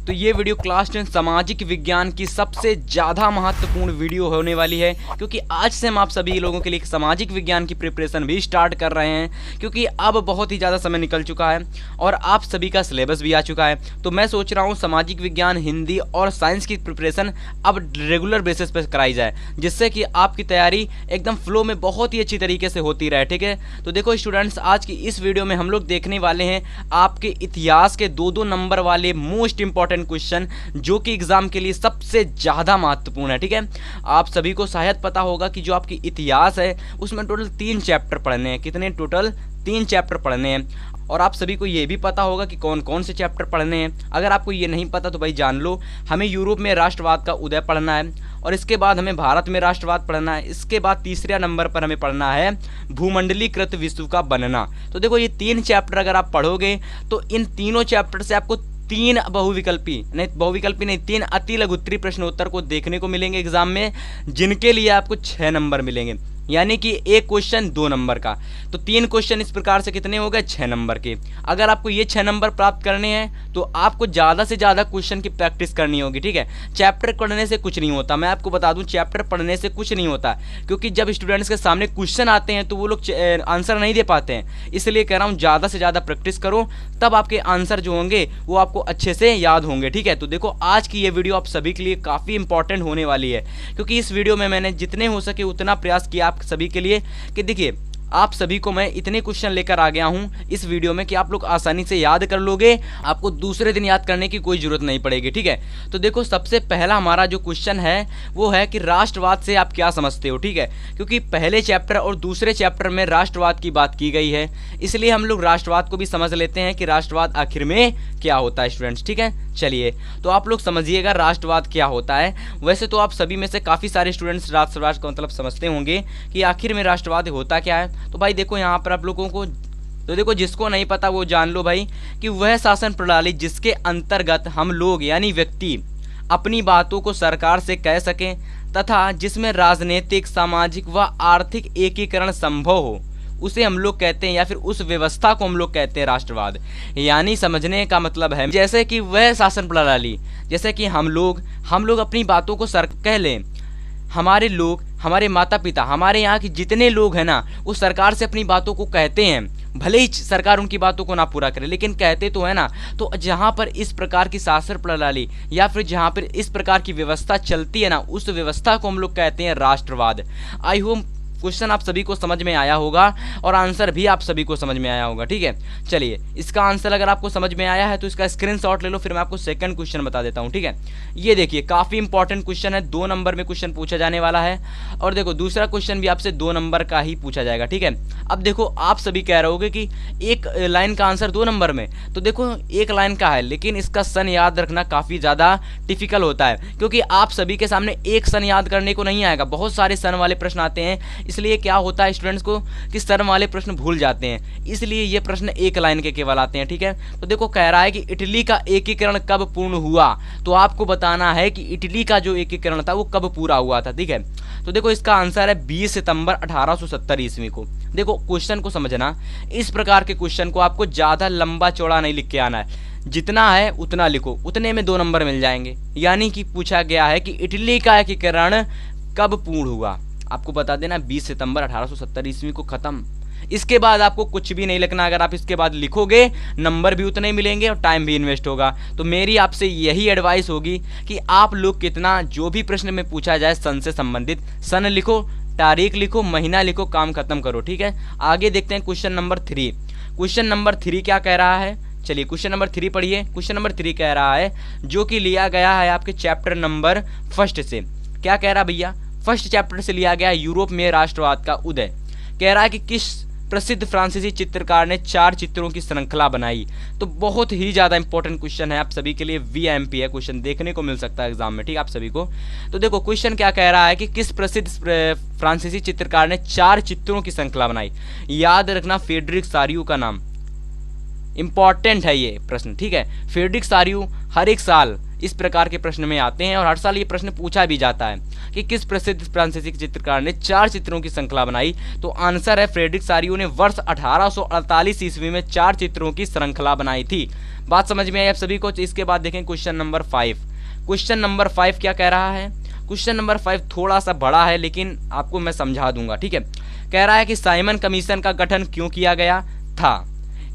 तो ये video class 10 सामाजिक विज्ञान की सबसे ज़्यादा महत्वपूर्ण वीडियो होने वाली है, क्योंकि आज से हम आप सभी लोगों के लिए सामाजिक विज्ञान की प्रिपरेशन भी स्टार्ट कर रहे हैं, क्योंकि अब बहुत ही ज़्यादा समय निकल चुका है और आप सभी का सिलेबस भी आ चुका है। तो मैं सोच रहा हूँ सामाजिक विज्ञान, हिंदी और साइंस की प्रिपरेशन अब रेगुलर बेसिस पर कराई जाए, जिससे कि आपकी तैयारी एकदम फ्लो में बहुत ही अच्छी तरीके से होती रहे। ठीक है, तो देखो स्टूडेंट्स, आज की इस वीडियो में हम लोग देखने वाले हैं आपके इतिहास के 2-2 नंबर वाले मोस्ट इंपॉर्टेंट क्वेश्चन, जो कि एग्जाम के लिए सबसे ज्यादा महत्वपूर्ण है। ठीक है, आप सभी को शायद पता होगा कि जो आपकी इतिहास है उसमें टोटल 3 चैप्टर पढ़ने हैं। कितने? टोटल 3 चैप्टर पढ़ने हैं। और आप सभी को ये भी पता होगा कि कौन कौन से चैप्टर पढ़ने हैं। अगर आपको ये नहीं पता तो भाई जान लो, हमें यूरोप में राष्ट्रवाद का उदय पढ़ना है, और इसके बाद हमें भारत में राष्ट्रवाद पढ़ना है। इसके बाद तीसरे नंबर पर हमें पढ़ना है भूमंडलीकृत विश्व का बनना। तो देखो ये 3 चैप्टर अगर आप पढ़ोगे तो इन तीनों चैप्टर से आपको 3 बहुविकल्पी नहीं 3 अति लघुत्तरीय प्रश्नोत्तर को देखने को मिलेंगे एग्जाम में, जिनके लिए आपको 6 नंबर मिलेंगे, यानी कि एक क्वेश्चन 2 नंबर का। तो 3 क्वेश्चन इस प्रकार से कितने हो गए? 6 नंबर के। अगर आपको ये 6 नंबर प्राप्त करने हैं तो आपको ज़्यादा से ज़्यादा क्वेश्चन की प्रैक्टिस करनी होगी। ठीक है, चैप्टर पढ़ने से कुछ नहीं होता। मैं आपको बता दूं, चैप्टर पढ़ने से कुछ नहीं होता, क्योंकि जब स्टूडेंट्स के सामने क्वेश्चन आते हैं तो वो लोग आंसर नहीं दे पाते हैं। इसलिए कह रहा हूँ ज़्यादा से ज़्यादा प्रैक्टिस करो, तब आपके आंसर जो होंगे वो आपको अच्छे से याद होंगे। ठीक है, तो देखो आज की ये वीडियो आप सभी के लिए काफ़ी इंपॉर्टेंट होने वाली है, क्योंकि इस वीडियो में मैंने जितने हो सके उतना प्रयास किया आप सभी के लिए कि देखिए आप सभी को मैं इतने क्वेश्चन लेकर आ गया हूं इस वीडियो में कि आप लोग आसानी से याद कर लोगे, आपको दूसरे दिन याद करने की कोई जरूरत नहीं पड़ेगी। ठीक है, तो देखो सबसे पहला हमारा जो क्वेश्चन है वो है कि राष्ट्रवाद से आप क्या समझते हो। ठीक है, क्योंकि पहले चैप्टर और दूसरे चैप्टर में राष्ट्रवाद की बात की गई है, इसलिए हम लोग राष्ट्रवाद को भी समझ लेते हैं कि राष्ट्रवाद आखिर में क्या होता है स्टूडेंट्स। ठीक है, चलिए तो आप लोग समझिएगा राष्ट्रवाद क्या होता है। वैसे तो आप सभी में से काफ़ी सारे स्टूडेंट्स राष्ट्रवाद का मतलब समझते होंगे कि आखिर में राष्ट्रवाद होता क्या है। तो भाई देखो यहाँ पर आप लोगों को, तो देखो जिसको नहीं पता वो जान लो भाई कि वह शासन प्रणाली जिसके अंतर्गत हम लोग यानी व्यक्ति अपनी बातों को सरकार से कह सकें तथा जिसमें राजनीतिक, सामाजिक व आर्थिक एकीकरण संभव हो, उसे हम लोग कहते हैं या फिर उस व्यवस्था को हम लोग कहते हैं राष्ट्रवाद। यानी समझने का मतलब है जैसे कि वह शासन प्रणाली, जैसे कि हम लोग अपनी बातों को कह लें, हमारे लोग, हमारे माता पिता, हमारे यहाँ के जितने लोग हैं ना, वो सरकार से अपनी बातों को कहते हैं, भले ही सरकार उनकी बातों को ना पूरा करे लेकिन कहते तो है ना। तो जहाँ पर इस प्रकार की शासन प्रणाली या फिर जहाँ पर इस प्रकार की व्यवस्था चलती है ना, उस व्यवस्था को हम लोग कहते हैं राष्ट्रवाद। आई होप क्वेश्चन आप सभी को समझ में आया होगा और आंसर भी आप सभी को समझ में आया होगा। ठीक है, चलिए इसका आंसर अगर आपको समझ में आया है तो इसका स्क्रीनशॉट ले लो, फिर मैं आपको सेकंड क्वेश्चन बता देता हूं। ठीक है, ये देखिए काफ़ी इंपॉर्टेंट क्वेश्चन है, 2 नंबर में क्वेश्चन पूछा जाने वाला है, और देखो दूसरा क्वेश्चन भी आपसे 2 नंबर का ही पूछा जाएगा। ठीक है, अब देखो आप सभी कह रहे होगे कि एक लाइन का आंसर 2 नंबर में, तो देखो एक लाइन का है लेकिन इसका सन याद रखना काफ़ी ज़्यादा डिफिकल्ट होता है, क्योंकि आप सभी के सामने एक सन याद करने को नहीं आएगा, बहुत सारे सन वाले प्रश्न आते हैं। इसलिए क्या होता है स्टूडेंट्स को कि सन वाले प्रश्न भूल जाते हैं, इसलिए ये प्रश्न एक लाइन के केवल आते हैं। ठीक है, तो देखो कह रहा है कि इटली का एकीकरण कब पूर्ण हुआ, तो आपको बताना है कि इटली का जो एकीकरण था वो कब पूरा हुआ था। ठीक है, तो देखो इसका आंसर है 20 सितंबर 1870 ईस्वी को। देखो क्वेश्चन को समझना, इस प्रकार के क्वेश्चन को आपको ज्यादा लंबा चौड़ा नहीं लिख के आना है, जितना है उतना लिखो, उतने में 2 नंबर मिल जाएंगे। यानी कि पूछा गया है कि इटली का एकीकरण कब पूर्ण हुआ, आपको बता देना 20 सितंबर 1870 ईस्वी को खत्म। इसके बाद आपको कुछ भी नहीं लिखना, अगर आप इसके बाद लिखोगे नंबर भी उतने ही मिलेंगे और टाइम भी इन्वेस्ट होगा। तो मेरी आपसे यही एडवाइस होगी कि आप लोग कितना जो भी प्रश्न में पूछा जाए सन से संबंधित, सन लिखो, तारीख लिखो, महीना लिखो, काम खत्म करो। ठीक है, आगे देखते हैं क्वेश्चन नंबर 3। क्वेश्चन नंबर 3 क्या कह रहा है, चलिए क्वेश्चन नंबर 3 पढ़िए। क्वेश्चन नंबर 3 कह रहा है, जो कि लिया गया है आपके चैप्टर नंबर 1 से। क्या कह रहा भैया? फर्स्ट चैप्टर से लिया गया यूरोप में राष्ट्रवाद का उदय। कह रहा है कि किस प्रसिद्ध फ्रांसीसी चित्रकार ने 4 चित्रों की श्रृंखला बनाई। तो बहुत ही ज़्यादा इंपॉर्टेंट क्वेश्चन है, आप सभी के लिए VMP है, क्वेश्चन देखने को मिल सकता है एग्जाम में। ठीक, आप सभी को। तो देखो क्वेश्चन क्या कह रहा है कि किस प्रसिद्ध फ्रांसीसी चित्रकार ने 4 चित्रों की श्रृंखला बनाई। याद रखना फ्रेडरिक सारियू का नाम, इंपॉर्टेंट है ये प्रश्न। ठीक है, फ्रेडरिक सारियू हर एक साल इस प्रकार के प्रश्न में आते हैं और हर साल ये प्रश्न पूछा भी जाता है कि किस प्रसिद्ध फ्रांसीसी चित्रकार ने 4 चित्रों की श्रृंखला बनाई। तो आंसर है फ्रेडरिक सारियो ने वर्ष 1848 ईस्वी में 4 चित्रों की श्रृंखला बनाई थी। बात समझ में आई आप सभी को। इसके बाद देखें क्वेश्चन नंबर 5। क्वेश्चन नंबर 5 क्या कह रहा है? क्वेश्चन नंबर 5 थोड़ा सा बड़ा है लेकिन आपको मैं समझा दूंगा, ठीक है। कह रहा है कि साइमन कमीशन का गठन क्यों किया गया था,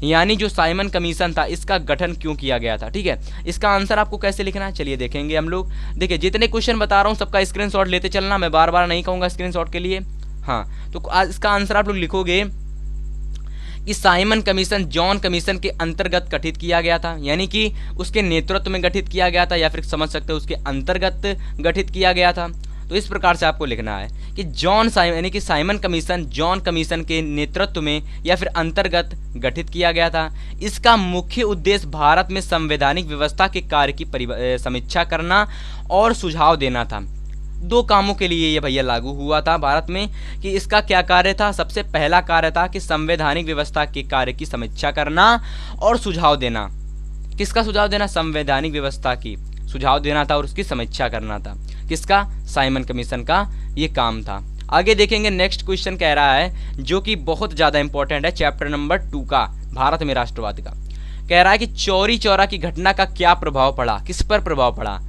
यानी जो साइमन कमीशन था इसका गठन क्यों किया गया था, ठीक है। इसका आंसर आपको कैसे लिखना है चलिए देखेंगे हम लोग। देखिए जितने क्वेश्चन बता रहा हूँ सबका स्क्रीनशॉट लेते चलना, मैं बार बार नहीं कहूँगा स्क्रीनशॉट के लिए। हाँ, तो इसका आंसर आप लोग लिखोगे कि साइमन कमीशन जॉन कमीशन के अंतर्गत गठित किया गया था, यानी कि उसके नेतृत्व में गठित किया गया था, या फिर समझ सकते हो उसके अंतर्गत गठित किया गया था। तो इस प्रकार से आपको लिखना है कि यानी कि साइमन कमीशन जॉन कमीशन के नेतृत्व में या फिर अंतर्गत गठित किया गया था। इसका मुख्य उद्देश्य भारत में संवैधानिक व्यवस्था के कार्य की समीक्षा करना और सुझाव देना था। 2 कामों के लिए ये भैया लागू हुआ था भारत में कि इसका क्या कार्य था। सबसे पहला कार्य था कि संवैधानिक व्यवस्था के कार्य की समीक्षा करना और सुझाव देना। किसका सुझाव देना? संवैधानिक व्यवस्था की सुझाव देना था और उसकी समीक्षा करना था। किसका? साइमन कमीशन का ये काम था। आगे देखेंगे नेक्स्ट क्वेश्चन कह रहा है जो कि बहुत ज़्यादा इंपॉर्टेंट है, चैप्टर नंबर 2 का, भारत में राष्ट्रवाद का। कह रहा है कि चौरी चौरा की घटना का क्या प्रभाव पड़ा, किस पर प्रभाव पड़ा,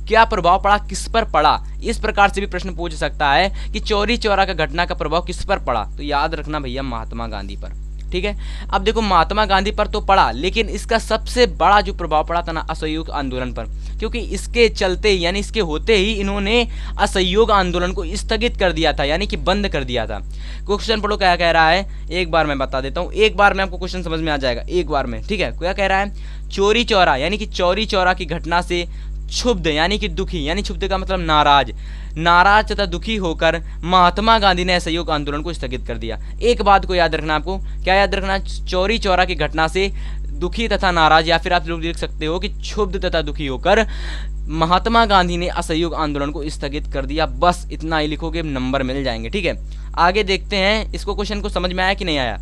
क्या प्रभाव पड़ा, किस पर पड़ा। इस प्रकार से भी प्रश्न पूछ सकता है कि चौरी चौरा का घटना का प्रभाव किस पर पड़ा। तो याद रखना भैया महात्मा गांधी पर, ठीक है। अब देखो महात्मा गांधी पर तो पड़ा, लेकिन इसका सबसे बड़ा जो प्रभाव पड़ा था ना असहयोग आंदोलन पर, क्योंकि इसके चलते यानी इसके होते ही इन्होंने असहयोग आंदोलन को स्थगित कर दिया था, यानी कि बंद कर दिया था। क्वेश्चन पढ़ो क्या कह रहा है, एक बार मैं बता देता हूँ, एक बार में आपको क्वेश्चन समझ में आ जाएगा, एक बार में, ठीक है। क्या कह रहा है? चौरी चौरा यानी कि चौरी चौरा की घटना से क्षुब्ध यानी कि दुखी, यानी क्षुब्ध का मतलब नाराज तथा दुखी होकर महात्मा गांधी ने असहयोग आंदोलन को स्थगित कर दिया। एक बात को याद रखना, आपको क्या याद रखना? चौरी चौरा की घटना से दुखी तथा नाराज, या फिर आप लोग लिख सकते हो कि क्षुब्ध तथा दुखी होकर महात्मा गांधी ने असहयोग आंदोलन को स्थगित कर दिया। बस इतना ही लिखोगे, नंबर मिल जाएंगे, ठीक है। आगे देखते हैं इसको, क्वेश्चन को समझ में आया कि नहीं आया।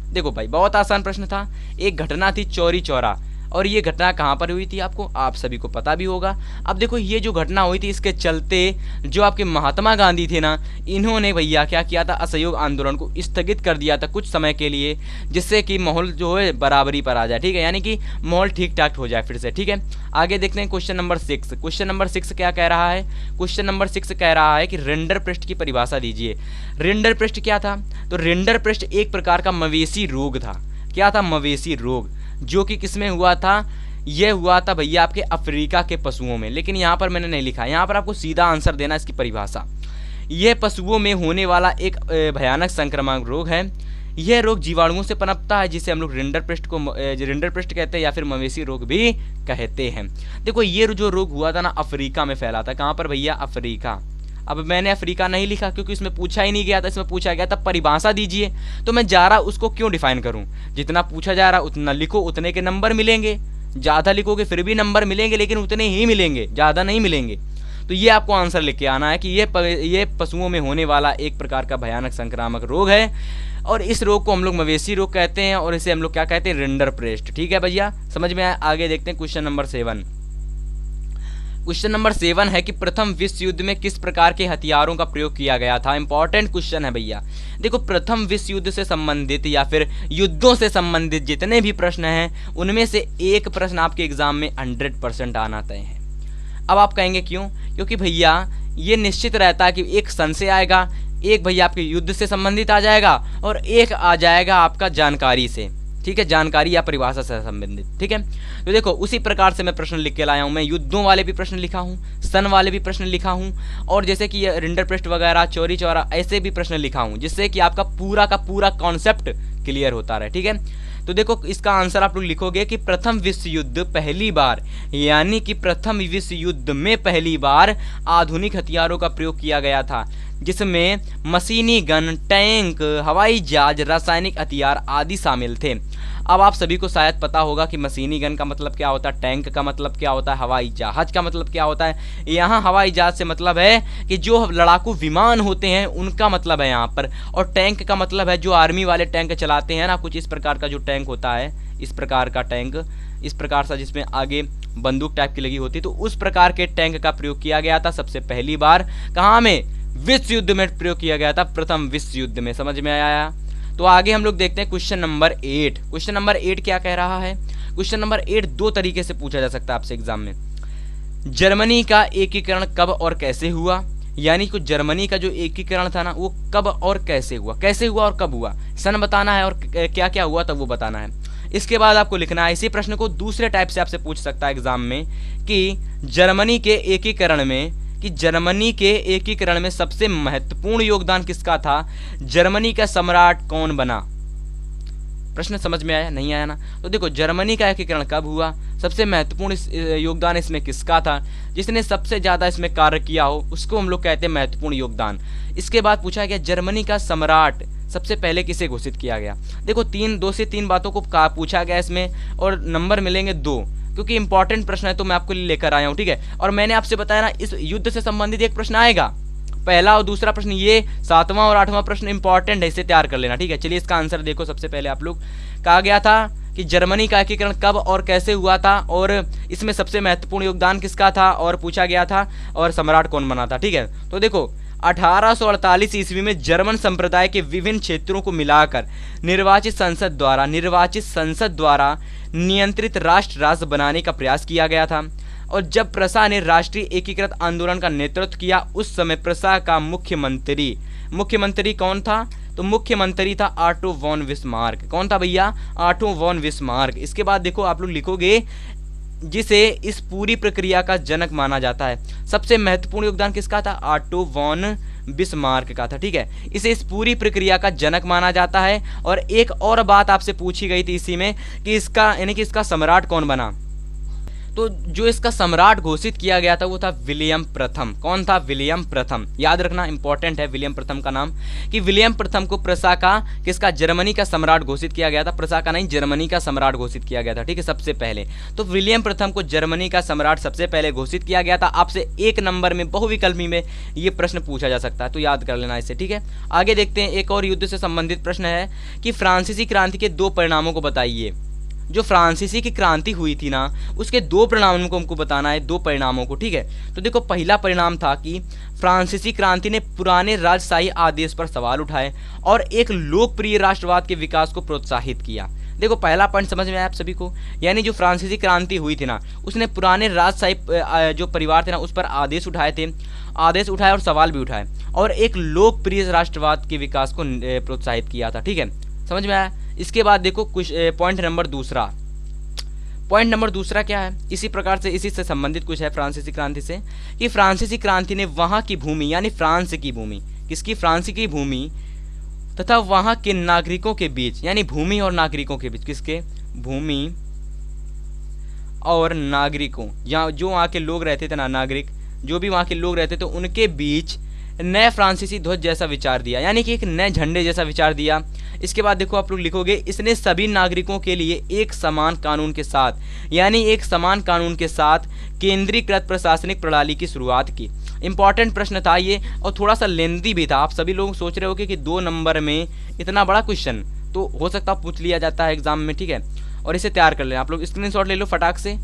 देखो भाई बहुत आसान प्रश्न था। एक घटना थी चौरी चौरा, और ये घटना कहाँ पर हुई थी आपको आप सभी को पता भी होगा। अब देखो ये जो घटना हुई थी इसके चलते जो आपके महात्मा गांधी थे ना, इन्होंने भैया क्या किया था, असहयोग आंदोलन को स्थगित कर दिया था कुछ समय के लिए, जिससे कि माहौल जो है बराबरी पर आ जाए, ठीक है, यानी कि माहौल ठीक ठाक हो जाए फिर से, ठीक है। आगे देखते हैं क्वेश्चन नंबर 6। क्वेश्चन नंबर 6 क्या कह रहा है? क्वेश्चन नंबर 6 कह रहा है कि रेंडर पृष्ठ की परिभाषा दीजिए। रेंडर पृष्ठ क्या था? तो रेंडर पृष्ठ एक प्रकार का मवेशी रोग था। क्या था? मवेशी रोग, जो कि किसमें हुआ था? यह हुआ था भैया आपके अफ्रीका के पशुओं में, लेकिन यहाँ पर मैंने नहीं लिखा, यहाँ पर आपको सीधा आंसर देना इसकी परिभाषा। यह पशुओं में होने वाला एक भयानक संक्रामक रोग है। यह रोग जीवाणुओं से पनपता है, जिसे हम लोग रेंडर पृष्ठ कहते हैं या फिर मवेशी रोग भी कहते हैं। देखो ये जो रोग हुआ था ना अफ्रीका में फैला था। कहाँ पर भैया? अफ्रीका। अब मैंने अफ्रीका नहीं लिखा क्योंकि इसमें पूछा ही नहीं गया था, इसमें पूछा गया था परिभाषा दीजिए, तो मैं जा रहा उसको क्यों डिफाइन करूं। जितना पूछा जा रहा उतना लिखो, उतने के नंबर मिलेंगे। ज़्यादा लिखोगे फिर भी नंबर मिलेंगे, लेकिन उतने ही मिलेंगे, ज़्यादा नहीं मिलेंगे। तो ये आपको आंसर लिख के आना है कि ये पशुओं में होने वाला एक प्रकार का भयानक संक्रामक रोग है, और इस रोग को हम लोग मवेशी रोग कहते हैं, और इसे हम लोग क्या कहते हैं? रेंडर पृष्ठ। ठीक है भैया, समझ में आया। आगे देखते हैं क्वेश्चन नंबर 7। क्वेश्चन नंबर 7 है कि प्रथम विश्व युद्ध में किस प्रकार के हथियारों का प्रयोग किया गया था। इंपॉर्टेंट क्वेश्चन है भैया। देखो प्रथम विश्व युद्ध से संबंधित या फिर युद्धों से संबंधित जितने भी प्रश्न हैं उनमें से एक प्रश्न आपके एग्जाम में 100% आना तय है। अब आप कहेंगे क्यों? क्योंकि भैया ये निश्चित रहता है कि एक सन से आएगा, एक भैया आपके युद्ध से संबंधित आ जाएगा, और एक आ जाएगा आपका जानकारी से, ठीक है, जानकारी या परिभाषा से संबंधित, ठीक है। तो देखो उसी प्रकार से मैं प्रश्न लिख के लाया हूँ। मैं युद्धों वाले भी प्रश्न लिखा हूँ, सन वाले भी प्रश्न लिखा हूँ, और जैसे कि रेंडर पृष्ठ वगैरह, चौरी चौरा, ऐसे भी प्रश्न लिखा हूँ, जिससे कि आपका पूरा का पूरा कॉन्सेप्ट क्लियर होता रहे, ठीक है। तो देखो इसका आंसर आप लोग लिखोगे कि प्रथम विश्व युद्ध पहली बार, यानी कि प्रथम विश्व युद्ध में पहली बार आधुनिक हथियारों का प्रयोग किया गया था, जिसमें मशीनी गन, टैंक, हवाई जहाज, रासायनिक हथियार आदि शामिल थे। अब आप सभी को शायद पता होगा कि मशीनी गन का मतलब क्या होता है, टैंक का मतलब क्या होता है, हवाई जहाज का मतलब क्या होता है। यहाँ हवाई जहाज से मतलब है कि जो लड़ाकू विमान होते हैं उनका मतलब है यहाँ पर, और टैंक का मतलब है जो आर्मी वाले टैंक चलाते हैं ना, कुछ इस प्रकार का जो टैंक होता है, इस प्रकार का टैंक, इस प्रकार से जिसमें आगे बंदूक टाइप की लगी होती, तो उस प्रकार के टैंक का प्रयोग किया गया था सबसे पहली बार। कहाँ में? विश्व युद्ध में प्रयोग किया गया था, प्रथम विश्व युद्ध में। समझ में आया? तो आगे हम लोग देखते हैं क्वेश्चन नंबर 8। क्वेश्चन नंबर 8 क्या कह रहा है? क्वेश्चन नंबर 8 दो तरीके से पूछा जा सकता है आपसे एग्जाम में। जर्मनी का एकीकरण कब और कैसे हुआ, यानी कि जर्मनी का जो एकीकरण था ना वो कब और कैसे हुआ, कैसे हुआ और कब हुआ, सन बताना है और क्या क्या हुआ तब वो बताना है। इसके बाद आपको लिखना है, इसी प्रश्न को दूसरे टाइप से आपसे पूछ सकता है एग्जाम में कि जर्मनी के एकीकरण में सबसे महत्वपूर्ण योगदान किसका था, जर्मनी का सम्राट कौन बना। प्रश्न समझ में आया? नहीं आया ना? तो देखो, जर्मनी का एकीकरण कब हुआ, सबसे महत्वपूर्ण योगदान इसमें किसका था, जिसने सबसे ज्यादा इसमें कार्य किया हो उसको हम लोग कहते हैं महत्वपूर्ण योगदान। इसके बाद पूछा गया जर्मनी का सम्राट सबसे पहले किसे घोषित किया गया। देखो, 2 से 3 बातों को पूछा गया इसमें और नंबर मिलेंगे 2, क्योंकि इंपॉर्टेंट प्रश्न है तो मैं आपको लेकर आया हूँ। ठीक है, और मैंने आपसे बताया ना इस युद्ध से संबंधित एक प्रश्न आएगा, पहला और दूसरा प्रश्न, ये 7वां और 8वां प्रश्न इंपॉर्टेंट है, इसे तैयार कर लेना। ठीक है, चलिए इसका आंसर देखो। सबसे पहले आप लोग कहा गया था कि जर्मनी का एकीकरण कब और कैसे हुआ था और इसमें सबसे महत्वपूर्ण योगदान किसका था, और पूछा गया था और सम्राट कौन बना था। ठीक है, तो देखो 1848 ईस्वी में जर्मन संप्रदाय के विभिन्न क्षेत्रों को मिलाकर निर्वाचित संसद द्वारा नियंत्रित राष्ट्र राज्य बनाने का प्रयास किया गया था। और जब प्रसा ने राष्ट्रीय एकीकृत आंदोलन का नेतृत्व किया उस समय प्रसा का मुख्यमंत्री कौन था, तो मुख्यमंत्री था ऑटो वॉन बिस्मार्क। कौन था भैया? Otto von Bismarck. इसके बाद देखो आप लोग लिखोगे जिसे इस पूरी प्रक्रिया का जनक माना जाता है। सबसे महत्वपूर्ण योगदान किसका था? ऑटो वॉन बिस्मार्क का था। ठीक है, इसे इस पूरी प्रक्रिया का जनक माना जाता है। और एक और बात आपसे पूछी गई थी इसी में कि इसका सम्राट कौन बना, तो जो इसका सम्राट घोषित किया गया था वो था विलियम प्रथम। कौन था? विलियम प्रथम। याद रखना, इंपॉर्टेंट है विलियम प्रथम का नाम, कि विलियम प्रथम को प्रसा का जर्मनी का सम्राट घोषित किया गया था। प्रसा का नहीं, जर्मनी का सम्राट घोषित किया गया था। ठीक है, सबसे पहले तो विलियम प्रथम को जर्मनी का सम्राट सबसे पहले घोषित किया गया था। आपसे 1 नंबर में बहुविकल्पी में ये प्रश्न पूछा जा सकता है, तो याद कर लेना इसे। ठीक है, आगे देखते हैं। एक और युद्ध से संबंधित प्रश्न है कि फ्रांसीसी क्रांति के 2 परिणामों को बताइए। जो फ्रांसीसी की क्रांति हुई थी ना उसके 2 परिणामों को हमको बताना है, 2 परिणामों को। ठीक है, तो देखो पहला परिणाम था कि फ्रांसीसी क्रांति ने पुराने राजशाही आदेश पर सवाल उठाए और एक लोकप्रिय राष्ट्रवाद के विकास को प्रोत्साहित किया। देखो पहला पॉइंट समझ में आया आप सभी को, यानी जो फ्रांसीसी क्रांति हुई थी ना उसने पुराने राजशाही जो परिवार थे ना उस पर आदेश उठाए और सवाल भी उठाए और एक लोकप्रिय राष्ट्रवाद के विकास को प्रोत्साहित किया था। ठीक है, समझ में आया? इसके बाद देखो कुछ पॉइंट नंबर दूसरा क्या है, इसी प्रकार से इसी से संबंधित कुछ है फ्रांसीसी क्रांति से, कि फ्रांसीसी क्रांति ने वहां की भूमि यानी फ्रांस की भूमि, फ्रांस की भूमि तथा वहां के नागरिकों के बीच, यानी भूमि और नागरिकों के बीच, किसके? भूमि और नागरिकों, यहाँ जो वहाँ के लोग रहते थे ना, नागरिक जो भी वहाँ के लोग रहते थे उनके बीच नए फ्रांसीसी ध्वज जैसा विचार दिया, यानी कि एक नए झंडे जैसा विचार दिया। इसके बाद देखो आप लोग लिखोगे इसने सभी नागरिकों के लिए एक समान कानून के साथ, यानी एक समान कानून के साथ केंद्रीकृत प्रशासनिक प्रणाली की शुरुआत की। इंपॉर्टेंट प्रश्न था ये और थोड़ा सा लेंदी भी था। आप सभी लोग सोच रहे होगे कि 2 नंबर में इतना बड़ा क्वेश्चन तो हो सकता पूछ लिया जाता है एग्जाम में। ठीक है, और इसे तैयार कर लें आप लोग, स्क्रीनशॉट ले लो फटाक से।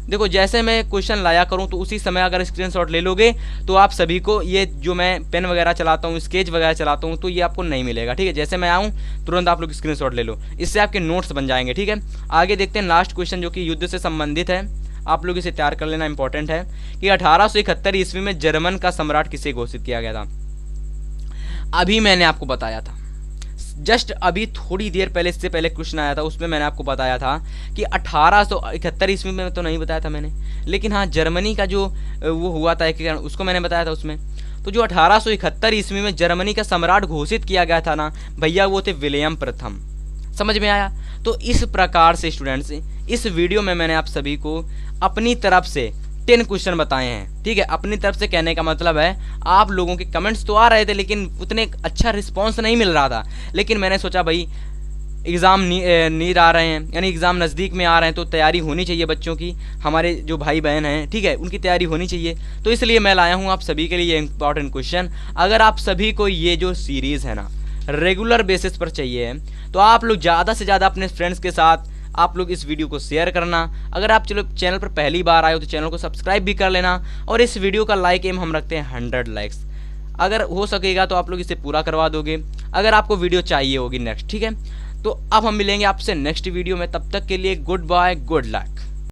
देखो जैसे मैं क्वेश्चन लाया करूं तो उसी समय अगर स्क्रीनशॉट ले लोगे तो आप सभी को ये जो मैं पेन वगैरह चलाता हूं, स्केच वगैरह चलाता हूं, तो ये आपको नहीं मिलेगा। ठीक है, जैसे मैं आऊं तुरंत आप लोग स्क्रीनशॉट ले लो, इससे आपके नोट्स बन जाएंगे। ठीक है, आगे देखते हैं लास्ट क्वेश्चन जो कि युद्ध से संबंधित है, आप लोग इसे तैयार कर लेना, इंपॉर्टेंट है कि 1871 ईस्वी में जर्मन का सम्राट किसे घोषित किया गया था। अभी मैंने आपको बताया था, जस्ट अभी थोड़ी देर पहले, इससे पहले क्वेश्चन आया था उसमें मैंने आपको बताया था कि 1871 ईस्वी में तो नहीं बताया था मैंने, लेकिन हाँ जर्मनी का जो वो हुआ था एकीकरण उसको मैंने बताया था उसमें। तो जो 1871 ईस्वी में जर्मनी का सम्राट घोषित किया गया था ना भैया, वो थे विलियम प्रथम। समझ में आया? तो इस प्रकार से स्टूडेंट्स इस वीडियो में मैंने आप सभी को अपनी तरफ से 10 क्वेश्चन बताए हैं। ठीक है, अपनी तरफ से कहने का मतलब है आप लोगों के कमेंट्स तो आ रहे थे लेकिन उतने अच्छा रिस्पांस नहीं मिल रहा था, लेकिन मैंने सोचा भाई एग्ज़ाम नीर आ रहे हैं, यानी एग्ज़ाम नज़दीक में आ रहे हैं तो तैयारी होनी चाहिए बच्चों की, हमारे जो भाई बहन हैं, ठीक है, उनकी तैयारी होनी चाहिए। तो इसलिए मैं लाया हूँ आप सभी के लिए इंपॉर्टेंट क्वेश्चन। अगर आप सभी को ये जो सीरीज़ है ना रेगुलर बेसिस पर चाहिए तो आप लोग ज़्यादा से ज़्यादा अपने फ्रेंड्स के साथ आप लोग इस वीडियो को शेयर करना। अगर आप चलो चैनल पर पहली बार आए हो तो चैनल को सब्सक्राइब भी कर लेना। और इस वीडियो का लाइक एम हम रखते हैं 100 लाइक्स। अगर हो सकेगा तो आप लोग इसे पूरा करवा दोगे, अगर आपको वीडियो चाहिए होगी नेक्स्ट, ठीक है। तो अब हम मिलेंगे आपसे नेक्स्ट वीडियो में, तब तक के लिए गुड बाय, गुड लक।